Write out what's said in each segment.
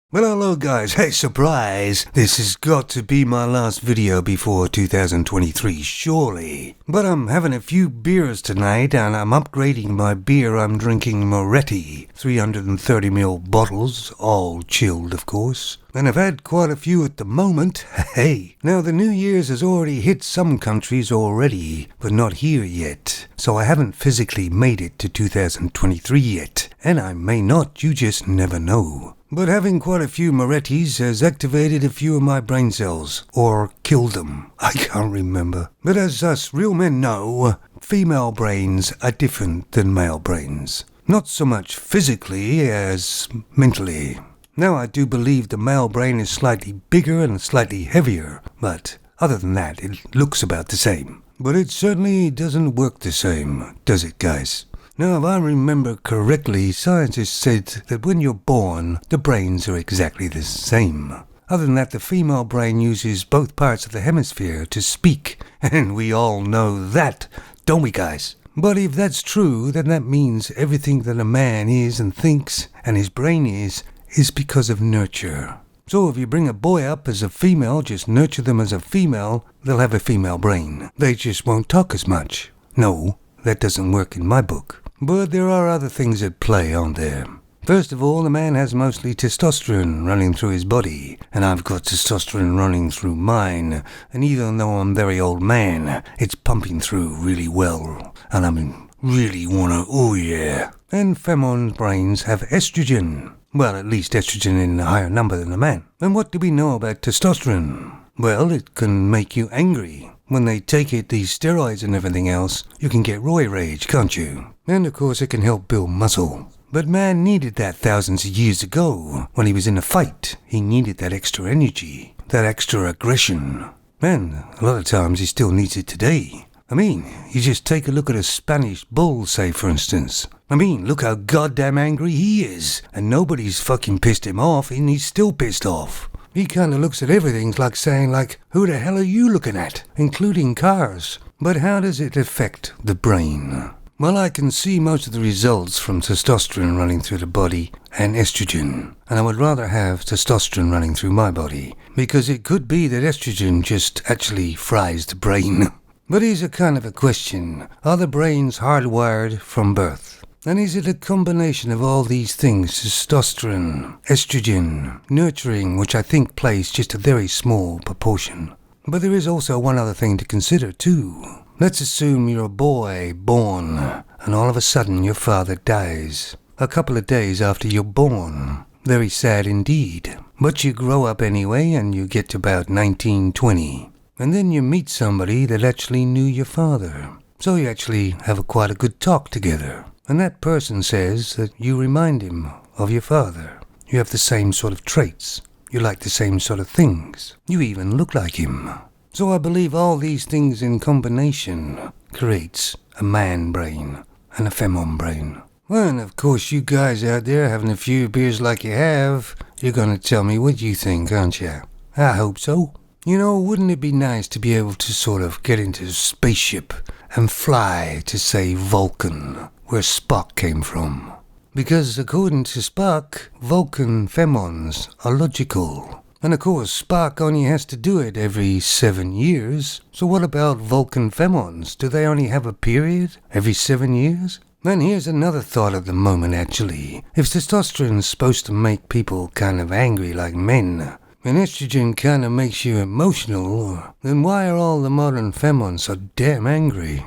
Well, hello guys, hey surprise! This has got to be my last video before 2023, surely. But I'm having a few beers tonight and I'm upgrading my beer. I'm drinking Moretti, 330ml bottles, all chilled of course. And I've had quite a few at the moment, hey. Now the New Year's has already hit some countries already, but not here yet. So I haven't physically made it to 2023 yet. And I may not, you just never know. But having quite a few Morettis has activated a few of my brain cells, or killed them, I can't remember. But as us real men know, female brains are different than male brains. Not so much physically as mentally. Now I do believe the male brain is slightly bigger and slightly heavier, but other than that it looks about the same. But it certainly doesn't work the same, does it guys? Now, if I remember correctly, scientists said that when you're born, the brains are exactly the same. Other than that, the female brain uses both parts of the hemisphere to speak, and we all know that, don't we guys? But if that's true, then that means everything that a man is and thinks, and his brain is because of nurture. So if you bring a boy up as a female, just nurture them as a female, they'll have a female brain. They just won't talk as much. No, that doesn't work in my book. But there are other things at play, aren't there? First of all, the man has mostly testosterone running through his body, and I've got testosterone running through mine, and even though I'm a very old man, it's pumping through really well, and I really wanna, oh yeah. And feminine brains have estrogen. Well, at least estrogen in a higher number than a man. And what do we know about testosterone? Well, it can make you angry. When they take it, these steroids and everything else, you can get roid rage, can't you? And of course it can help build muscle. But man needed that thousands of years ago. When he was in a fight, he needed that extra energy, that extra aggression. And a lot of times he still needs it today. I mean, you just take a look at a Spanish bull, say for instance. I mean, look how goddamn angry he is. And nobody's fucking pissed him off, and he's still pissed off. He kind of looks at everything like saying, who the hell are you looking at? Including cars. But how does it affect the brain? Well, I can see most of the results from testosterone running through the body and estrogen. And I would rather have testosterone running through my body. Because it could be that estrogen just actually fries the brain. But here's a kind of a question. Are the brains hardwired from birth? And is it a combination of all these things, testosterone, estrogen, nurturing, which I think plays just a very small proportion? But there is also one other thing to consider too. Let's assume you're a boy born, and all of a sudden your father dies. A couple of days after you're born. Very sad indeed. But you grow up anyway, and you get to about 19, 20. And then you meet somebody that actually knew your father. So you actually have quite a good talk together. And that person says that you remind him of your father. You have the same sort of traits. You like the same sort of things. You even look like him. So I believe all these things in combination creates a man brain and a feminine brain. Well, and of course you guys out there having a few beers like you have, you're gonna tell me what you think, aren't you? I hope so. You know, wouldn't it be nice to be able to sort of get into a spaceship and fly to, say, Vulcan, where Spock came from? Because according to Spock, Vulcan femons are logical. And of course, Spock only has to do it every 7 years. So what about Vulcan femons? Do they only have a period every 7 years? Then here's another thought at the moment actually. If testosterone is supposed to make people kind of angry like men, and estrogen kind of makes you emotional, then why are all the modern femons so damn angry?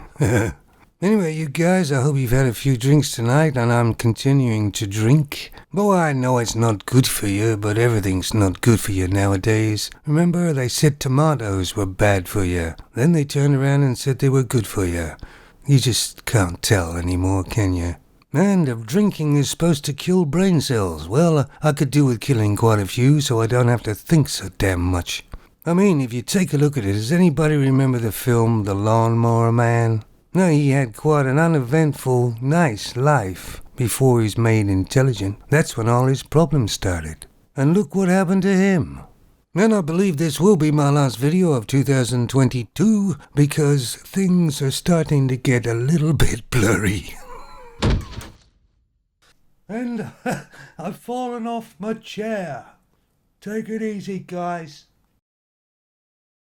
Anyway, you guys, I hope you've had a few drinks tonight, and I'm continuing to drink. Boy, I know it's not good for you, but everything's not good for you nowadays. Remember, they said tomatoes were bad for you. Then they turned around and said they were good for you. You just can't tell anymore, can you? And if drinking is supposed to kill brain cells, well, I could do with killing quite a few so I don't have to think so damn much. I mean, if you take a look at it, does anybody remember the film The Lawnmower Man? No, he had quite an uneventful, nice life before he was made intelligent. That's when all his problems started. And look what happened to him. And I believe this will be my last video of 2022 because things are starting to get a little bit blurry. And I've fallen off my chair. Take it easy, guys.